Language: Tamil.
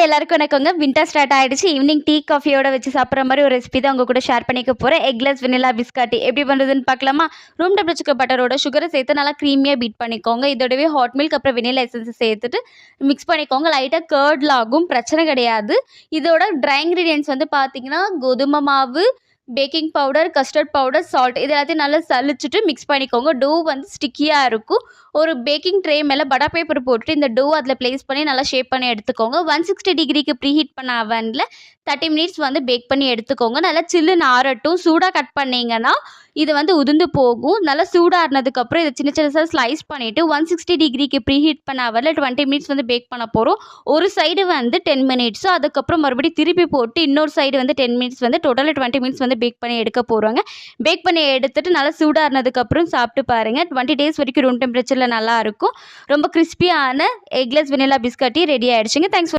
எல்லாருக்கும் வணக்கங்க. வின்டர் ஸ்டார்ட் ஆயிடுச்சு. ஈவினிங் டீ, காஃபியோட வச்சு சாப்பிட்ற மாதிரி ஒரு ரெசிபி தான் உங்க கூட ஷேர் பண்ணிக்க போறேன். எக்லெஸ் வெனிலா பிஸ்கட் எப்படி பண்ணுறதுன்னு பார்க்கலாமா? ரூம் டெம்பரேச்சர் பட்டரோட சுகரை சேர்த்து நல்லா க்ரீமியாக பீட் பண்ணிக்கோங்க. இதோடவே ஹாட் மில்க் அப்புறம் வெனிலா எசன்ஸ் சேர்த்துட்டு மிக்ஸ் பண்ணிக்கோங்க. லைட்டாக கர்ட்ல ஆகும், பிரச்சனை கிடையாது. இதோட ட்ரை இன்க்ரீடியன்ட்ஸ் வந்து பார்த்தீங்கன்னா கோதுமை மாவு, baking powder, custard powder, salt இது எல்லாத்தையும் நல்லா சலிச்சுட்டு மிக்ஸ் பண்ணிக்கோங்க. டோ வந்து ஸ்டிக்கியாக இருக்கும். ஒரு பேக்கிங் ட்ரே மேலே பட்டர் பேப்பர் போட்டுட்டு இந்த டோ அதில் ப்ளேஸ் பண்ணி நல்லா ஷேப் பண்ணி எடுத்துக்கோங்க. 160 டிகிரிக்கு ப்ரீஹீட் பண்ண அவனில் 30 மினிட்ஸ் வந்து பேக் பண்ணி எடுத்துக்கோங்க. நல்லா சில்லுன்னு ஆறட்டும். சூடாக கட் பண்ணிங்கன்னா இது வந்து உதிர்ந்து போகும். நல்லா சூடாறினதுக்கப்புறம் இதை சின்ன சின்னதாக ஸ்லைஸ் பண்ணிவிட்டு 160 டிகிரிக்கு ப்ரீஹீட் பண்ண அவனில் 20 மினிட்ஸ் வந்து பேக் பண்ண போகிறோம். ஒரு சைடு வந்து 10 மினிட்ஸு, அதுக்கப்புறம் மறுபடியும் திருப்பி போட்டு இன்னொரு சைடு வந்து 10 மினிட்ஸ் வந்து டோட்டலாக 20 மினிட்ஸ் வந்து பேக் பண்ணி எடுக்க போகிறாங்க. பேக் பண்ணி எடுத்துட்டு நல்லா சூடாறினதுக்கப்புறம் சாப்பிட்டு பாருங்கள். 20 டேஸ் வரைக்கும் ரூம் டெம்பரேச்சரில் நல்லா இருக்கும். ரொம்ப கிறிஸ்பியான எக்லெஸ் வெனிலா பிஸ்கட்டி ரெடி ஆயிடுச்சுங்க. தேங்க்ஸ்.